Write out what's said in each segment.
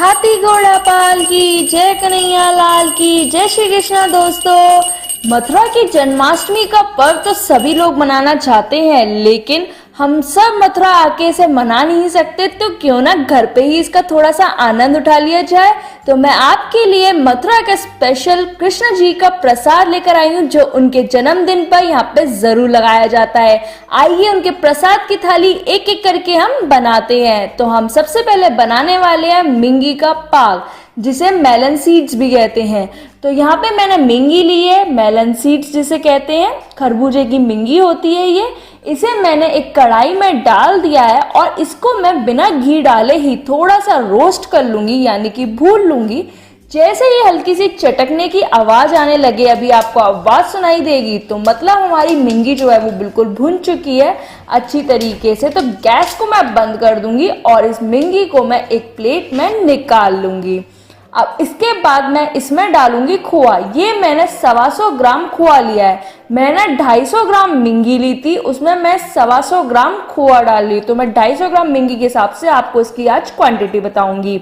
हाथी घोड़ा पाल की जय, कन्हैया लाल की जय श्री कृष्णा। दोस्तों, मथुरा की जन्माष्टमी का पर्व तो सभी लोग मनाना चाहते हैं, लेकिन हम सब मथुरा आके इसे मना नहीं सकते, तो क्यों ना घर पे ही इसका थोड़ा सा आनंद उठा लिया जाए। तो मैं आपके लिए मथुरा का स्पेशल कृष्ण जी का प्रसाद लेकर आई हूँ, जो उनके जन्मदिन पर यहाँ पे जरूर लगाया जाता है। आइए उनके प्रसाद की थाली एक एक करके हम बनाते हैं। तो हम सबसे पहले बनाने वाले हैं मिंगी का पाक, जिसे मेलन सीड्स भी कहते हैं। तो यहाँ पे मैंने मिंगी ली है, मेलन सीड्स जिसे कहते हैं, खरबूजे की मिंगी होती है ये। इसे मैंने एक कढ़ाई में डाल दिया है और इसको मैं बिना घी डाले ही थोड़ा सा रोस्ट कर लूंगी, यानी कि भून लूंगी। जैसे ही हल्की सी चटकने की आवाज आने लगे, अभी आपको आवाज सुनाई देगी, तो मतलब हमारी मिंगी जो है वो बिल्कुल भुन चुकी है अच्छी तरीके से। तो गैस को मैं बंद कर दूंगी और इस मिंगी को मैं एक प्लेट में निकाल लूंगी। अब इसके बाद मैं इसमें डालूंगी खोआ। ये मैंने 125 ग्राम खोआ लिया है। मैंने 250 ग्राम मिंगी ली थी, उसमें मैं 125 ग्राम खोआ डाल ली। तो मैं 250 ग्राम मिंगी के हिसाब से आपको इसकी आज क्वांटिटी बताऊंगी।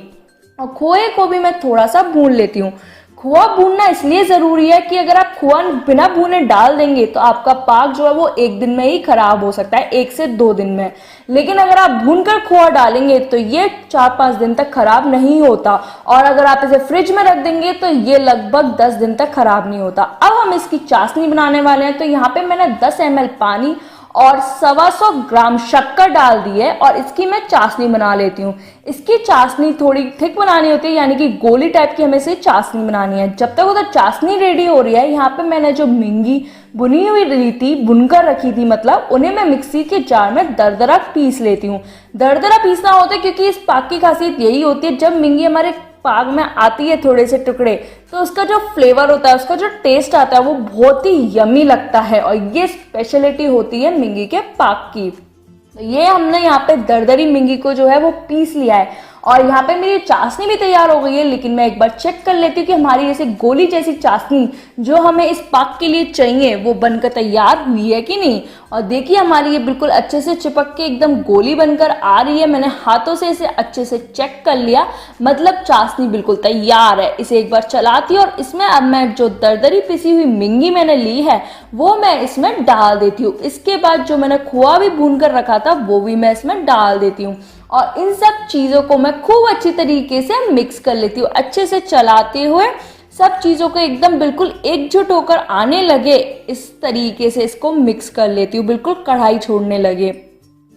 और खोए को भी मैं थोड़ा सा भून लेती हूँ। खोआ भूनना इसलिए जरूरी है कि अगर आप खोआ बिना भूने डाल देंगे तो आपका पाक जो है वो एक दिन में ही खराब हो सकता है, 1 से 2 दिन में। लेकिन अगर आप भूनकर खोआ डालेंगे तो ये 4-5 दिन तक खराब नहीं होता, और अगर आप इसे फ्रिज में रख देंगे तो ये लगभग 10 दिन तक खराब नहीं होता। अब हम इसकी चाशनी बनाने वाले हैं। तो यहाँ पे मैंने 10 ml पानी और 125 ग्राम शक्कर डाल दी है और इसकी मैं चाशनी बना लेती हूँ। इसकी चाशनी थोड़ी थिक बनानी होती है, यानी कि गोली टाइप की हमें से चाशनी बनानी है। जब तक उधर चाशनी रेडी हो रही है, यहाँ पे मैंने जो मिंगी बुनी हुई रही थी, बुनकर रखी थी मतलब, उन्हें मैं मिक्सी के जार में दरदरा पीस लेती हूँ। दरदरा पीसना होता है क्योंकि इस पाक की खासियत यही होती है, जब मिंगी हमारे पाक में आती है थोड़े से टुकड़े, तो उसका जो फ्लेवर होता है, उसका जो टेस्ट आता है, वो बहुत ही यमी लगता है। और ये स्पेशलिटी होती है मिंगी के पाक की। तो ये हमने यहाँ पे दरदरी मिंगी को जो है वो पीस लिया है और यहाँ पे मेरी चाशनी भी तैयार हो गई है। लेकिन मैं एक बार चेक कर लेती हूँ कि हमारी जैसे गोली जैसी चाशनी जो हमें इस पाक के लिए चाहिए वो बनकर तैयार हुई है कि नहीं। और देखिए हमारी ये बिल्कुल अच्छे से चिपक के एकदम गोली बनकर आ रही है। मैंने हाथों से इसे अच्छे से चेक कर लिया, मतलब चाशनी बिल्कुल तैयार है। इसे एक बार चलाती हूँ और इसमें अब मैं जो दरदरी पिसी हुई मिंगी मैंने ली है वो मैं इसमें डाल देती हूँ। इसके बाद जो मैंने खोआ भी भून कर रखा था वो भी मैं इसमें डाल देती हूँ और इन सब चीज़ों को मैं खूब अच्छी तरीके से मिक्स कर लेती हूँ। अच्छे से चलाते हुए सब चीज़ों को एकदम बिल्कुल एकजुट होकर आने लगे, इस तरीके से इसको मिक्स कर लेती हूँ, बिल्कुल कढ़ाई छोड़ने लगे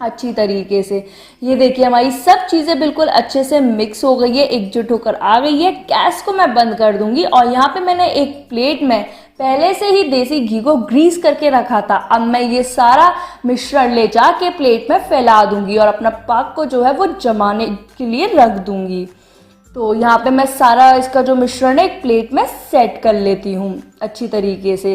अच्छी तरीके से। ये देखिए हमारी सब चीज़ें बिल्कुल अच्छे से मिक्स हो गई है, एकजुट होकर आ गई है। गैस को मैं बंद कर दूंगी और यहाँ पे मैंने एक प्लेट में पहले से ही देसी घी को ग्रीस करके रखा था। अब मैं ये सारा मिश्रण ले जाके प्लेट में फैला दूंगी और अपना पाक को जो है वो जमाने के लिए रख दूंगी। तो यहाँ पे मैं सारा इसका जो मिश्रण है एक प्लेट में सेट कर लेती हूँ अच्छी तरीके से,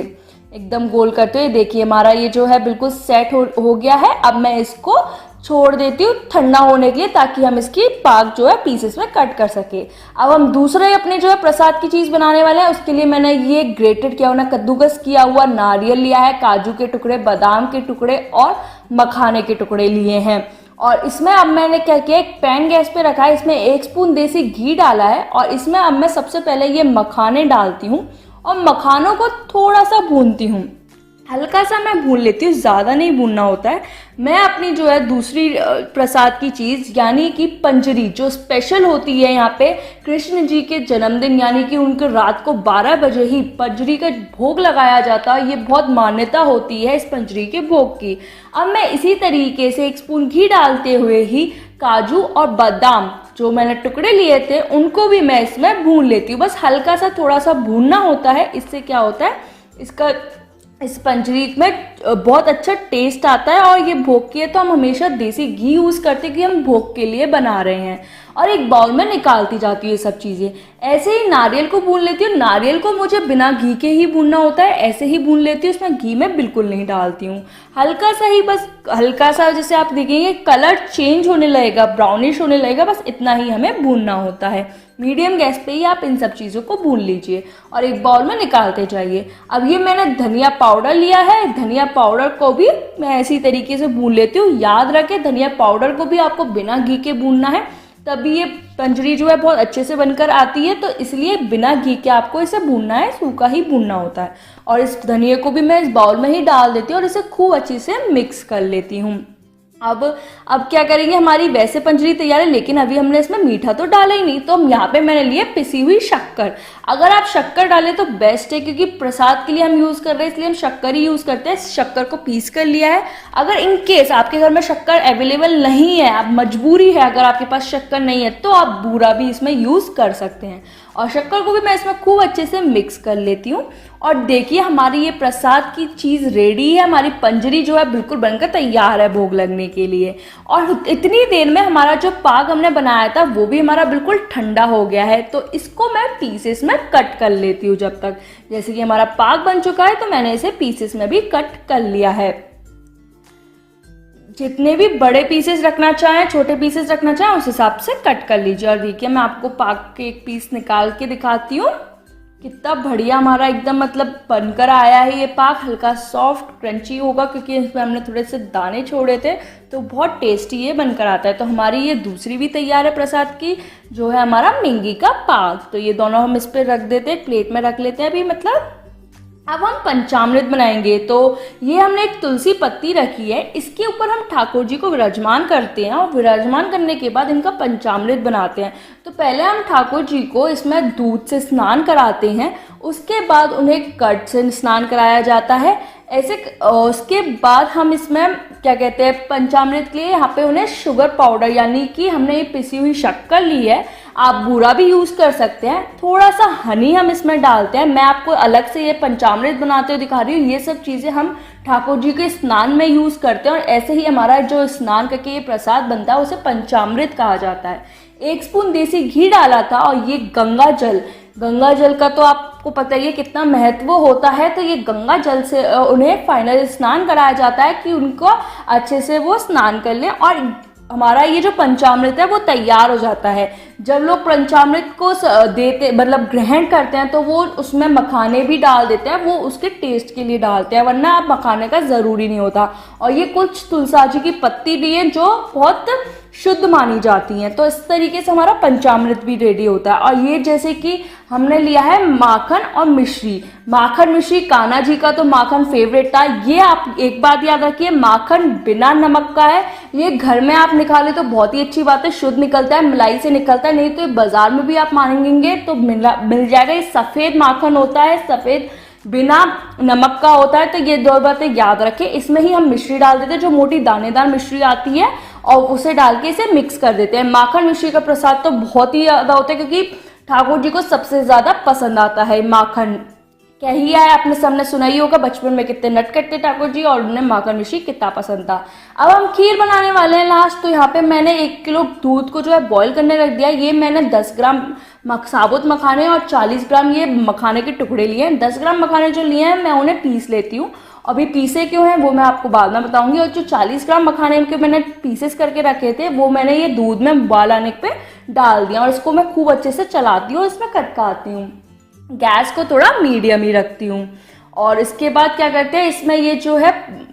एकदम गोल करते हुए। देखिए हमारा ये जो है बिल्कुल सेट हो गया है। अब मैं इसको छोड़ देती हूँ ठंडा होने के लिए, ताकि हम इसकी पाक जो है पीसेस में कट कर सके। अब हम दूसरे अपने जो है प्रसाद की चीज़ बनाने वाले हैं। उसके लिए मैंने ये ग्रेटेड किया हुआ कद्दूकस किया हुआ नारियल लिया है, काजू के टुकड़े, बादाम के टुकड़े और मखाने के टुकड़े लिए हैं। और इसमें अब मैंने क्या किया, एक पैन गैस पे रखा है, इसमें 1 स्पून देसी घी डाला है और इसमें अब मैं सबसे पहले ये मखाने डालती हूँ और मखानों को थोड़ा सा भूनती हूँ। हल्का सा मैं भून लेती हूँ, ज़्यादा नहीं भूनना होता है। मैं अपनी जो है दूसरी प्रसाद की चीज़ यानी कि पंजरी, जो स्पेशल होती है यहाँ पे कृष्ण जी के जन्मदिन, यानी कि उनके रात को 12 बजे ही पंजरी का भोग लगाया जाता है। ये बहुत मान्यता होती है इस पंजरी के भोग की। अब मैं इसी तरीके से 1 स्पून घी डालते हुए ही काजू और बादाम जो मैंने टुकड़े लिए थे उनको भी मैं इसमें भून लेती हूँ। बस हल्का सा थोड़ा सा भूनना होता है। इससे क्या होता है, इसका इस पंजरी में बहुत अच्छा टेस्ट आता है। और ये भोग की है तो हम हमेशा देसी घी यूज़ करते हैं कि हम भोग के लिए बना रहे हैं। और एक बाउल में निकालती जाती है ये सब चीज़ें। ऐसे ही नारियल को भून लेती हूँ। नारियल को मुझे बिना घी के ही भूनना होता है, ऐसे ही भून लेती हूँ, उसमें घी में बिल्कुल नहीं डालती हूँ। हल्का सा ही, बस हल्का सा, जैसे आप देखेंगे कलर चेंज होने लगेगा, ब्राउनिश होने लगेगा, बस इतना ही हमें भूनना होता है। मीडियम गैस पे ही आप इन सब चीज़ों को भून लीजिए और एक बाउल में निकालते जाइए। अब ये मैंने धनिया पाउडर लिया है, धनिया पाउडर को भी मैं इसी तरीके से भून लेती हूँ। याद रखें धनिया पाउडर को भी आपको बिना घी के भूनना है, तभी ये पंजरी जो है बहुत अच्छे से बनकर आती है। तो इसलिए बिना घी के आपको इसे भूनना है, सूखा ही भूनना होता है। और इस धनिये को भी मैं इस बाउल में ही डाल देती हूँ और इसे खूब अच्छे से मिक्स कर लेती हूँ। अब क्या करेंगे, हमारी वैसे पंजरी तैयार है, लेकिन अभी हमने इसमें मीठा तो डाला ही नहीं, तो हम यहाँ पे मैंने लिए पिसी हुई शक्कर। अगर आप शक्कर डालें तो बेस्ट है, क्योंकि प्रसाद के लिए हम यूज़ कर रहे हैं, इसलिए हम शक्कर ही यूज़ करते हैं। शक्कर को पीस कर लिया है। अगर इन केस आपके घर में शक्कर अवेलेबल नहीं है, आप मजबूरी है अगर आपके पास शक्कर नहीं है, तो आप बूरा भी इसमें यूज़ कर सकते हैं। और शक्कर को भी मैं इसमें खूब अच्छे से मिक्स कर लेती हूँ। और देखिए हमारी ये प्रसाद की चीज़ रेडी है। हमारी पंजरी जो है बिल्कुल बनकर तैयार है भोग लगने के लिए। और इतनी देर में हमारा जो पाग हमने बनाया था वो भी हमारा बिल्कुल ठंडा हो गया है। तो इसको मैं पीसेस में कट कर लेती हूँ जब तक। जैसे कि हमारा पाग बन चुका है तो मैंने इसे पीसेस में भी कट कर लिया है। जितने भी बड़े पीसेस रखना चाहें, छोटे पीसेस रखना चाहें, उस हिसाब से कट कर लीजिए। और देखिए मैं आपको पाग के एक पीस निकाल के दिखाती हूँ। कितना बढ़िया हमारा एकदम मतलब बनकर आया है ये पाग। हल्का सॉफ्ट क्रंची होगा क्योंकि इसमें हमने थोड़े से दाने छोड़े थे, तो बहुत टेस्टी ये बनकर आता है। तो हमारी ये दूसरी भी तैयार है प्रसाद की, जो है हमारा मिंगी का पाग। तो ये दोनों हम इस पर रख देते हैं, प्लेट में रख लेते हैं अभी। मतलब अब हम पंचामृत बनाएंगे। तो ये हमने एक तुलसी पत्ती रखी है, इसके ऊपर हम ठाकुर जी को विराजमान करते हैं और विराजमान करने के बाद इनका पंचामृत बनाते हैं। तो पहले हम ठाकुर जी को इसमें दूध से स्नान कराते हैं, उसके बाद उन्हें कर्ड से स्नान कराया जाता है। ऐसे उसके बाद हम इसमें क्या कहते हैं, पंचामृत के लिए यहाँ पे उन्हें शुगर पाउडर, यानी कि हमने ये पिसी हुई शक्कर ली है, आप बूरा भी यूज़ कर सकते हैं। थोड़ा सा हनी हम इसमें डालते हैं। मैं आपको अलग से ये पंचामृत बनाते हुए दिखा रही हूँ। ये सब चीज़ें हम ठाकुर जी के स्नान में यूज़ करते हैं। और ऐसे ही हमारा जो स्नान करके ये प्रसाद बनता है उसे पंचामृत कहा जाता है। 1 स्पून देसी घी डाला था। और ये गंगा जल का तो आपको पता ही है कितना महत्व होता है। तो ये गंगा जल से उन्हें फाइनल स्नान कराया जाता है कि उनको अच्छे से वो स्नान कर लें। और हमारा ये जो पंचामृत है वो तैयार हो जाता है। जब लोग पंचामृत को देते मतलब ग्रहण करते हैं तो वो उसमें मखाने भी डाल देते हैं, वो उसके टेस्ट के लिए डालते हैं, वरना आप मखाने का ज़रूरी नहीं होता। और ये कुछ तुलसी की पत्ती भी है जो बहुत शुद्ध मानी जाती हैं। तो इस तरीके से हमारा पंचामृत भी रेडी होता है। और ये जैसे कि हमने लिया है माखन और मिश्री। माखन मिश्री कान्हा जी का तो माखन फेवरेट था। ये आप एक बात याद रखिए, माखन बिना नमक का है। ये घर में आप निकाले तो बहुत ही अच्छी बात है, शुद्ध निकलता है, मलाई से निकलता है। नहीं तो बाजार में भी आप मांगेंगे तो मिल जाएगा। ये सफ़ेद माखन होता है, सफ़ेद बिना नमक का होता है। तो ये 2 बातें याद रखें। इसमें ही हम मिश्री डाल देते हैं, जो मोटी दानेदार मिश्री आती है, और उसे डाल के इसे मिक्स कर देते हैं। माखन मिश्री का प्रसाद तो बहुत ही ज़्यादा होता है, क्योंकि ठाकुर जी को सबसे ज़्यादा पसंद आता है माखन। क्या ही है, आपने सबने सुना ही होगा बचपन में कितने नटखट थे ठाकुर जी, और उन्हें माखन मिश्री कितना पसंद था। अब हम खीर बनाने वाले हैं लास्ट। तो यहाँ पे मैंने 1 किलो दूध को जो है बॉईल करने रख दिया। ये मैंने 10 ग्राम साबुत मखाने और 40 ग्राम ये मखाने के टुकड़े लिए हैं। 10 ग्राम मखाने जो लिए हैं मैं उन्हें पीस लेती हूँ। अभी पीसे क्यों हैं वो मैं आपको बाद में बताऊंगी। और जो 40 ग्राम मखाने के मैंने पीसेस करके रखे थे वो मैंने ये दूध में उबाल आने पे डाल दिया। और इसको मैं खूब अच्छे से चलाती हूँ, इसमें खटकाती हूँ। गैस को थोड़ा मीडियम ही रखती हूँ। और इसके बाद क्या करते हैं, इसमें ये जो है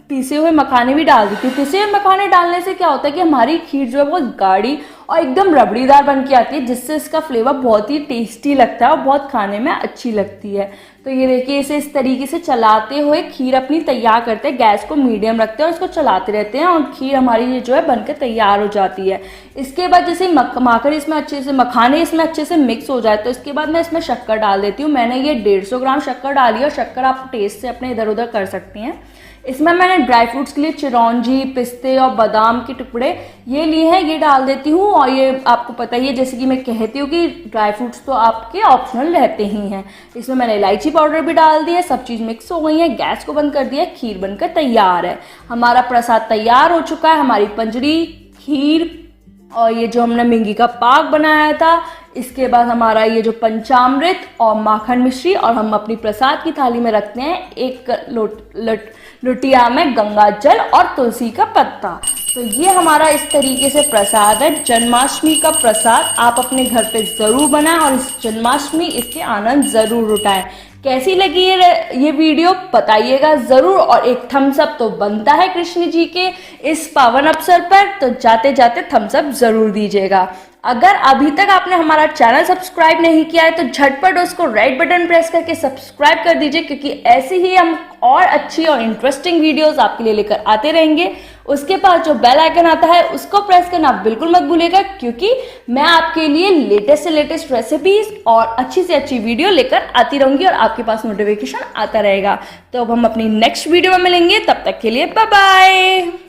पीसे हुए मखाने भी डाल देती हूँ। पीसे हुए मखाने डालने से क्या होता है कि हमारी खीर जो है बहुत गाढ़ी और एकदम रबड़ीदार बन के आती है, जिससे इसका फ्लेवर बहुत ही टेस्टी लगता है और बहुत खाने में अच्छी लगती है। तो ये देखिए, इसे इस तरीके से चलाते हुए खीर अपनी तैयार करते हैं। गैस को मीडियम रखते हैं और इसको चलाते रहते हैं, और खीर हमारी ये जो है बनकर तैयार हो जाती है। इसके बाद जैसे माखन इसमें अच्छे से, मखाने इसमें अच्छे से मिक्स हो जाए, तो इसके बाद मैं इसमें शक्कर डाल देती हूँ। मैंने ये 150 ग्राम शक्कर डाली है, और शक्कर आप टेस्ट से अपने इधर उधर कर सकती हैं। इसमें मैंने ड्राई फ्रूट्स के लिए चिरौंजी, पिस्ते और बादाम के टुकड़े ये लिए हैं, ये डाल देती हूँ। और ये आपको पता ही है, जैसे कि मैं कहती हूँ कि ड्राई फ्रूट्स तो आपके ऑप्शनल रहते ही हैं। इसमें मैंने इलायची पाउडर भी डाल दी है। सब चीज़ मिक्स हो गई है, गैस को बंद कर दिया, खीर बनकर तैयार है। हमारा प्रसाद तैयार हो चुका है। हमारी पंजरी, खीर और ये जो हमने मिंगी का पाक बनाया था, इसके बाद हमारा ये जो पंचामृत और माखन मिश्री, और हम अपनी प्रसाद की थाली में रखते हैं 1 लोटिया में गंगा जल और तुलसी का पत्ता। तो ये हमारा इस तरीके से प्रसाद है। जन्माष्टमी का प्रसाद आप अपने घर पे ज़रूर बनाएं और इस जन्माष्टमी इसके आनंद ज़रूर उठाएं। कैसी लगी ये वीडियो बताइएगा ज़रूर। और एक थम्स अप तो बनता है कृष्ण जी के इस पावन अवसर पर, तो जाते जाते थम्स अप ज़रूर दीजिएगा। अगर अभी तक आपने हमारा चैनल सब्सक्राइब नहीं किया है तो झटपट उसको रेड बटन प्रेस करके सब्सक्राइब कर दीजिए, क्योंकि ऐसे ही हम और अच्छी और इंटरेस्टिंग वीडियोस आपके लिए लेकर आते रहेंगे। उसके पास जो बेल आइकन आता है उसको प्रेस करना बिल्कुल मत भूलिएगा, क्योंकि मैं आपके लिए लेटेस्ट से लेटेस्ट रेसिपीज और अच्छी से अच्छी वीडियो लेकर आती रहूंगी और आपके पास नोटिफिकेशन आता रहेगा। तो अब हम अपनी नेक्स्ट वीडियो में मिलेंगे, तब तक के लिए बाय बाय।